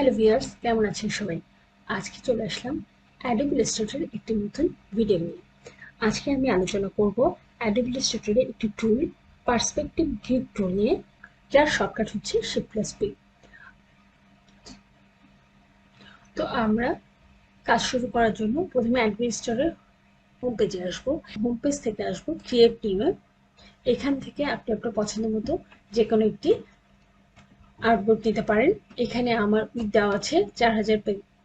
Hello viewers, কেমন আছেন সবাই? আজকে চলে আসলাম Adobe Illustrator একটি নতুন ভিডিও নিয়ে। আজকে আমি আলোচনা করব Adobe Illustrator একটি টুল, পার্সপেক্টিভ গ্রিড টুল নিয়ে, যার শর্টকাট হচ্ছে Shift+P। তো আমরা কাজ শুরু করার জন্য প্রথমে Adobe Illustrator হোম পেজে আসবো। হোম পেজ থেকে আসবো ক্রিয়েট নিউয়ে। এখান থেকে আপনি আপনার পছন্দ মতো যে কোনো একটি আর্টবোর্ড নিতে পারেন। এখানে আমার উইডথ দেওয়া আছে 4000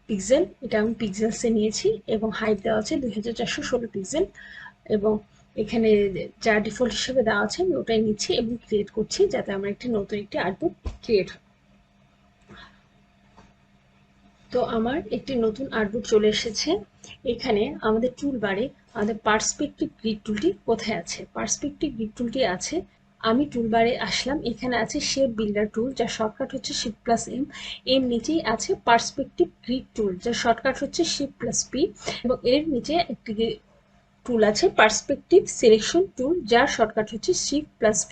পিক্সেল, এটা আমি পিক্সেলসে নিয়েছি, এবং হাইট দেওয়া আছে 2416 পিক্সেল, এবং এখানে যা ডিফল্ট হিসেবে দেওয়া আছে আমি ওটাই নিচ্ছি এবং ক্রিয়েট করছি, যাতে আমার নতুন একটি আর্টবোর্ড ক্রিয়েট হয়। তো আমার একটি নতুন আর্টবোর্ড চলে এসেছে। এখানে আমাদের টুল বারে আমাদের পার্সপেক্টিভ গ্রিড টুলটি কোথায় আছে? পার্সপেক্টিভ গ্রিড টুলটি আছে, আমি টুলবারে আসলাম, এখানে আছে শেপ বিল্ডার টুল, যার শর্টকাট হচ্ছে Shift+M। এর নিচেই আছে পার্সপেক্টিভ গ্রিড টুল, যার শর্টকাট হচ্ছে Shift+P, এবং এর নিচে একটি টুল আছে পার্সপেক্টিভ সিলেকশন টুল, যার শর্টকাট হচ্ছে Shift+V।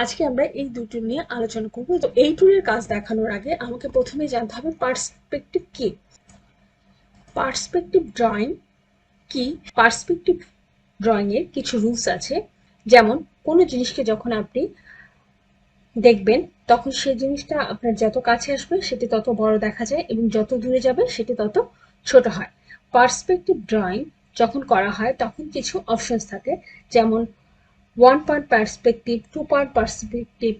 আজকে আমরা এই দুটো নিয়ে আলোচনা করব। তো এই টুলের কাজ দেখানোর আগে আমাকে প্রথমে জানতে হবে পার্সপেক্টিভ কি। পার্সপেক্টিভ ড্রয়িং কি? পার্সপেক্টিভ ড্রয়িং এর কিছু রুলস আছে, যেমন কোনো জিনিসকে যখন আপনি দেখবেন তখন সেই জিনিসটা আপনার যত কাছে আসবে সেটি তত বড় দেখা যায়, এবং যত দূরে যাবে সেটি তত ছোট হয়। পার্সপেক্টিভ ড্রয়িং যখন করা হয় তখন কিছু অপশনস থাকে, যেমন 1 পয়েন্ট পার্সপেক্টিভ, 2 পয়েন্ট পার্সপেক্টিভ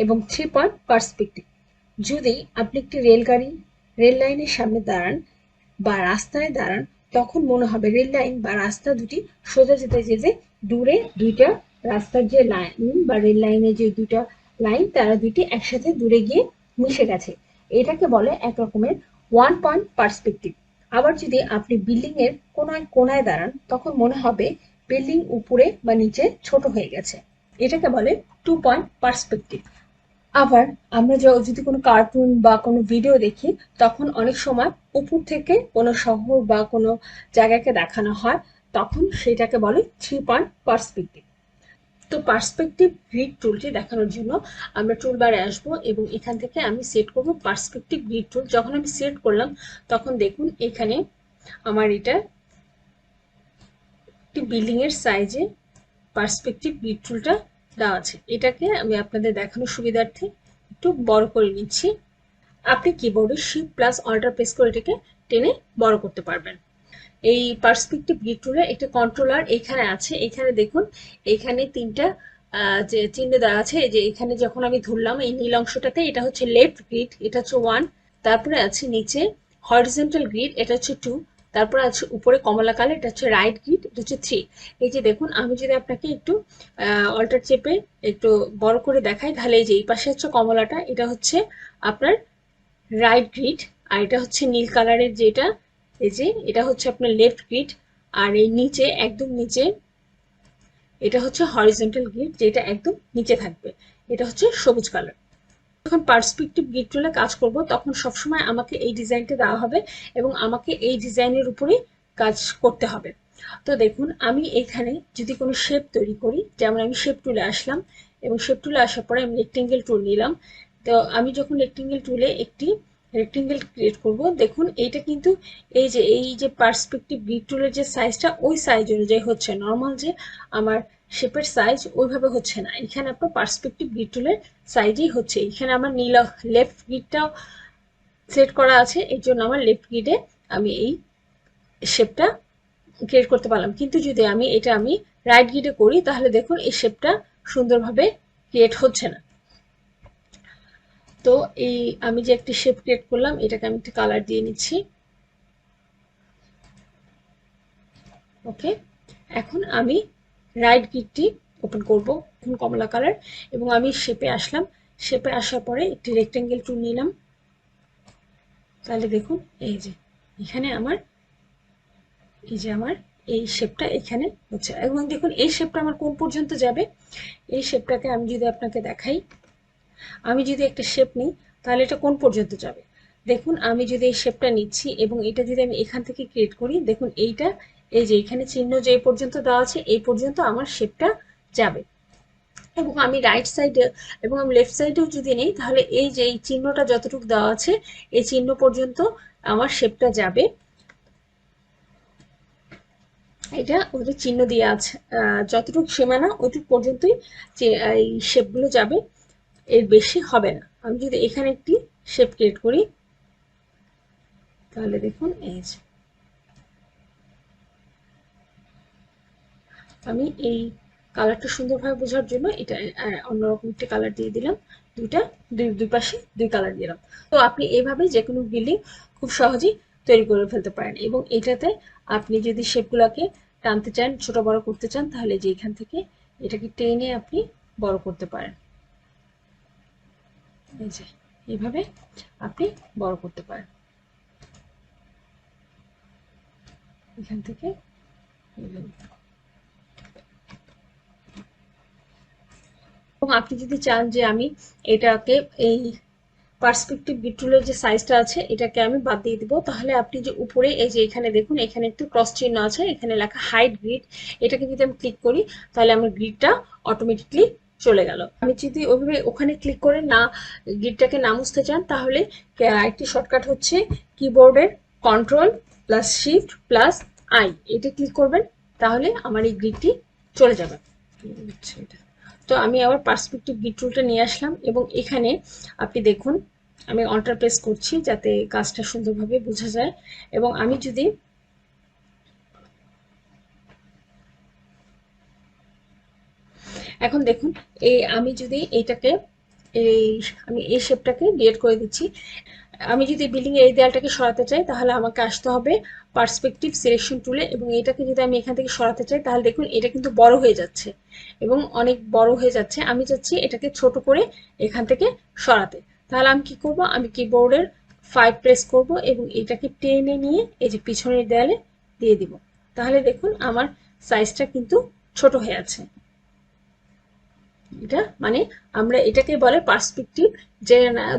এবং 3 পয়েন্ট পার্সপেক্টিভ। যদি আপনি একটি রেল লাইনের সামনে দাঁড়ান বা রাস্তায় দাঁড়ান, তখন মনে হবে রেল লাইন বা রাস্তা দুটি সোজা যেতে যেতে দূরে দুইটা রাস্তার যে লাইন বা রেল লাইনের যে দুইটা লাইন, তারা দুইটি একসাথে দূরে গিয়ে মিশে গেছে। এটাকে বলে এক রকমের 1 পয়েন্ট পার্সপেক্টিভ। আবার যদি আপনি বিল্ডিং এর কোনো এক কোনায় দাঁড়ান, তখন মনে হবে বিল্ডিং উপরে বা নিচে ছোট হয়ে গেছে। এটাকে বলে 2 পয়েন্ট পার্সপেক্টিভ। আবার আমরা যদি কোনো কার্টুন বা কোনো ভিডিও দেখি, তখন অনেক সময় উপর থেকে কোনো শহর বা কোনো জায়গাকে দেখানো হয়, তখন সেটাকে বলে 3 পয়েন্ট পার্সপেক্টিভ। তো পার্সপেক্টিভ গ্রিড টুলটি দেখানোর জন্য আমরা টুল বারে আসবো, এবং এখান থেকে আমি সেট করব পার্সপেক্টিভ গ্রিড টুল। যখন আমি সেট করলাম, তখন দেখুন এখানে আমার এটা একটি বিল্ডিং এর সাইজে পার্সপেক্টিভ গ্রিড টুলটা দেওয়া আছে। এটাকে আমি আপনাদের দেখানোর সুবিধার্থে একটু বড় করে নিচ্ছি। আপনি কিবোর্ডে Shift+Alt প্রেস করে এটাকে টেনে বড় করতে পারবেন। এই পার্সপেক্টিভ গ্রিড টুলের একটা কন্ট্রোলার এখানে আছে। এখানে দেখুন, এখানে তিনটা যে চিহ্ন দেওয়া আছে, যে এখানে যখন আমি ধরলাম এই নীল অংশটাতে, এটা হচ্ছে লেফট গ্রিড, এটা হচ্ছে 1। তারপরে আছে নিচে হরিজন্টাল গ্রিড, এটা হচ্ছে 2। তারপরে আছে উপরে কমলা কালার, এটা হচ্ছে রাইট গ্রিড, এটা হচ্ছে 3। এই যে দেখুন, আমি যদি আপনাকে একটু অল্টার চেপে একটু বড় করে দেখাই, তাহলে এই যে এই পাশে হচ্ছে কমলাটা, এটা হচ্ছে আপনার রাইট গ্রিড, আর এটা হচ্ছে নীল কালারের যেটা, এই যে এটা হচ্ছে আপনার লেফট গ্রিড, আর এই নিচে একদম নিচে এটা হচ্ছে হরিজন্টাল গ্রিড, যেটা একদম নিচে থাকবে, এটা হচ্ছে সবুজ কালার। যখন পার্সপেক্টিভ গ্রিড টুলে কাজ করব, তখন সবসময় আমাকে এই ডিজাইনটা দেওয়া হবে এবং আমাকে এই ডিজাইনের উপরে কাজ করতে হবে। তো দেখুন, আমি এখানে যদি কোনো শেপ তৈরি করি, যেমন আমি শেপ টুলে আসলাম, এবং শেপ টুলে আসার পরে আমি রেক্টেঙ্গেল টুল নিলাম। তো আমি যখন রেক্টেঙ্গেল টুলে একটি রেক্টেঙ্গেল ক্রিয়েট করব, দেখুন এইটা কিন্তু এই যে পার্সপেক্টিভ গ্রিড টুলের যে সাইজটা, ওই সাইজ অনুযায়ী হচ্ছে। নর্মাল যে আমার শেপের সাইজ ওইভাবে হচ্ছে না, এখানে আপনার পার্সপেক্টিভ গ্রিড টুলের সাইজই হচ্ছে। এখানে আমার লেফট গ্রিডটাও সেট করা আছে, এর জন্য আমার লেফট গ্রিডে আমি এই শেপটা ক্রিয়েট করতে পারলাম। কিন্তু যদি আমি রাইট গ্রিডে করি, তাহলে দেখুন এই শেপটা সুন্দরভাবে ক্রিয়েট হচ্ছে না। তো এই আমি যে একটি শেপ ক্রিয়েট করলাম, এটাকে আমি একটা কালার দিয়ে নিচ্ছি। ওকে, এখন আমি রাইট গ্রিডটি ওপেন করব, এখন কমলা কালার, এবং আমি শেপে আসলাম। শেপে আসার পরে একটি রেক্টেঙ্গেল টুল নিলাম। তাহলে দেখুন, এই যে এখানে আমার এই শেপটা এখানে হচ্ছে, এবং দেখুন এই শেপটা আমার কোন পর্যন্ত যাবে। এই শেপটাকে আমি যদি আপনাকে দেখাই, আমি যদি একটা শেপ নিই, তাহলে এটা কোন পর্যন্ত যাবে। দেখুন, আমি যদি এই শেপটা নিচ্ছি এবং এটা যদি আমি এখান থেকে ক্রিয়েট করি, দেখুন এইটা, এই যে এখানে চিহ্ন যে পর্যন্ত দেওয়া আছে, এই পর্যন্ত আমার শেপটা যাবে। এবং আমি রাইট সাইডে এবং আমি লেফট সাইডেও যদি নেই, তাহলে এই যে এই চিহ্নটা যতটুকু দেওয়া আছে এই চিহ্ন পর্যন্ত আমার শেপটা যাবে। এটা ওদের চিহ্ন দিয়ে আছে, যতটুকু সীমানা ওইটুকু পর্যন্তই এই শেপগুলো যাবে, এর বেশি হবে না। আমি যদি এখানে একটি শেপ ক্রিয়েট করি, তাহলে দেখুন এই যে আমি এই কালারটা সুন্দরভাবে বোঝার জন্য এটা অন্যরকম একটি কালার দিয়ে দিলাম। দুই পাশে দুই কালার দিলাম। তো আপনি এভাবে যে কোনো বিল্ডিং খুব সহজেই তৈরি করে ফেলতে পারেন। এবং এটাতে আপনি যদি শেপগুলোকে টানতে চান, ছোট বড় করতে চান, তাহলে যে এখান থেকে এটাকে টেনে আপনি বড় করতে পারেন। এই যে এইভাবে আপনি বড় করতে পারেন এখান থেকে। এবং আপনি যদি চান যে আমি এটাকে এই পার্সপেক্টিভ গ্রিড টুলের যে সাইজটা আছে এটাকে আমি বাদ দিয়ে দিব, তাহলে আপনি যে উপরে এই যে এখানে দেখুন, এখানে একটু ক্রস চিহ্ন আছে, এখানে লেখা হাইড গ্রিড, এটাকে যদি আমি ক্লিক করি তাহলে আমার গ্রিডটা অটোমেটিকলি চলে গেল। আমি যদি ওইভাবে ওখানে ক্লিক করে না গ্রিডটাকে না মুছতে চান, তাহলে একটি শর্টকাট হচ্ছে কিবোর্ডের control plus shift plus I, এটা ক্লিক করবেন, তাহলে আমার এই গ্রিডটি চলে যাবে। তো আমি আবার পার্সপেক্টিভ গ্রিড টুলটা নিয়ে আসলাম এবং এখানে আপনি দেখুন আমি অল্টার প্রেস করছি যাতে কাজটা সুন্দরভাবে বোঝা যায়। এবং আমি যদি এখন দেখুন আমি যদি এইটাকে এই আমি এই শেপটাকে ডিলিট করে দিচ্ছি। আমি যদি বিল্ডিং এর এই দেয়ালটাকে সরাতে চাই, তাহলে আমাকে আসতে হবে পার্সপেক্টিভ সিলেকশন টুলে, এবং এটাকে যদি আমি এখান থেকে সরাতে চাই, তাহলে দেখুন এটা কিন্তু বড় হয়ে যাচ্ছে এবং অনেক বড় হয়ে যাচ্ছে। আমি চাচ্ছি এটাকে ছোট করে এখান থেকে সরাতে। তাহলে আমি কি করব, আমি কিবোর্ডের 5 প্রেস করব এবং এটাকে টেনে নিয়ে এই যে পিছনের দেয়ালে দিয়ে দিব। তাহলে দেখুন আমার সাইজটা কিন্তু ছোট হয়ে আছে। এটা মানে আমরা এটাকে বলে পার্সপেক্টিভ, যে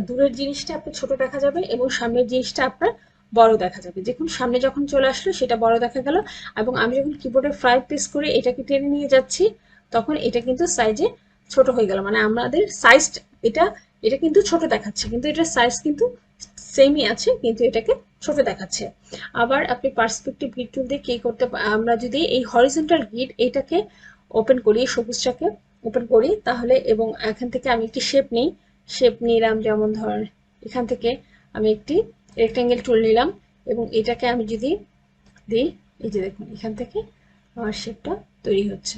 দূরের জিনিসটা আপনার ছোট দেখা যাবে এবং সামনের জিনিসটা আপনার বড় দেখা যাবে। দেখুন সামনে যখন চলে আসলো সেটা বড় দেখা গেল, এবং আমি যখন কিবোর্ডে 5 প্রেস করে এটাকে টেনে নিয়ে যাচ্ছি, তখন এটা কিন্তু সাইজে ছোট হয়ে গেল। মানে আমাদের সাইজ এটা এটা কিন্তু ছোট দেখাচ্ছে, কিন্তু এটার সাইজ কিন্তু সেমই আছে, কিন্তু এটাকে ছোট দেখাচ্ছে। আবার আপনি পার্সপেক্টিভ গ্রিড টুল দিয়ে কি করতে আমরা যদি এই হরিজন্টাল গ্রিড এটাকে ওপেন করি, সবুজটাকে ওপেন করি, তাহলে এবং এখান থেকে আমি একটি শেপ নিই, শেপ নিলাম, যেমন ধরেন এখান থেকে আমি একটি রেক্টেঙ্গেল টুল নিলাম এবং এটাকে আমি যদি দিই, এই যে দেখুন এখান থেকে আমার শেপটা তৈরি হচ্ছে।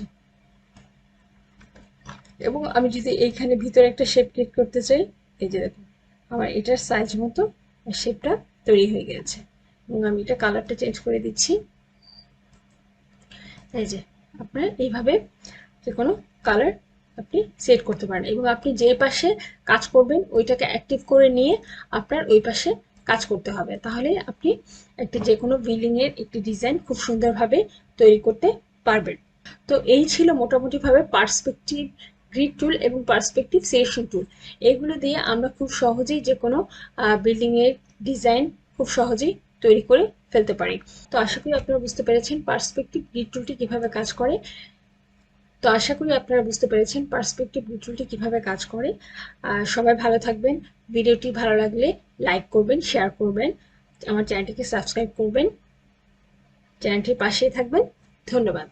এবং আমি যদি এইখানে ভিতরে একটা শেপ ক্লিক করতে চাই, এই যে দেখুন আমার এটার সাইজ মতো শেপটা তৈরি হয়ে গেছে। এবং আমি এটা কালারটা চেঞ্জ করে দিচ্ছি। এই যে আপনার এইভাবে যে কোনো কালার আপনি সেট করতে পারেন, এবং আপনি যে পাশে কাজ করবেন ওইটাকে অ্যাক্টিভ করে নিয়ে আপনার ওই পাশে কাজ করতে হবে, তাহলে আপনি একটি যে কোনো বিল্ডিংয়ের একটি ডিজাইন খুব সুন্দরভাবে তৈরি করতে পারবেন। তো এই ছিল মোটামুটিভাবে পার্সপেক্টিভ গ্রিড টুল এবং পার্সপেক্টিভ সিলেকশন টুল। এগুলো দিয়ে আমরা খুব সহজেই যে কোনো বিল্ডিংয়ের ডিজাইন খুব সহজেই তৈরি করে ফেলতে পারি। তো আশা করি আপনারা বুঝতে পেরেছেন পার্সপেক্টিভ গ্রিড টুলটি কিভাবে কাজ করে। তো আশা করি আপনারা বুঝতে পেরেছেন পার্সপেক্টিভ গ্রিড টুলটি কিভাবে কাজ করে। সবাই ভালো থাকবেন। ভিডিওটি ভালো লাগলে লাইক করবেন, শেয়ার করবেন, আমার চ্যানেলটিকে সাবস্ক্রাইব করবেন, চ্যানেলটির পাশেই থাকবেন। ধন্যবাদ।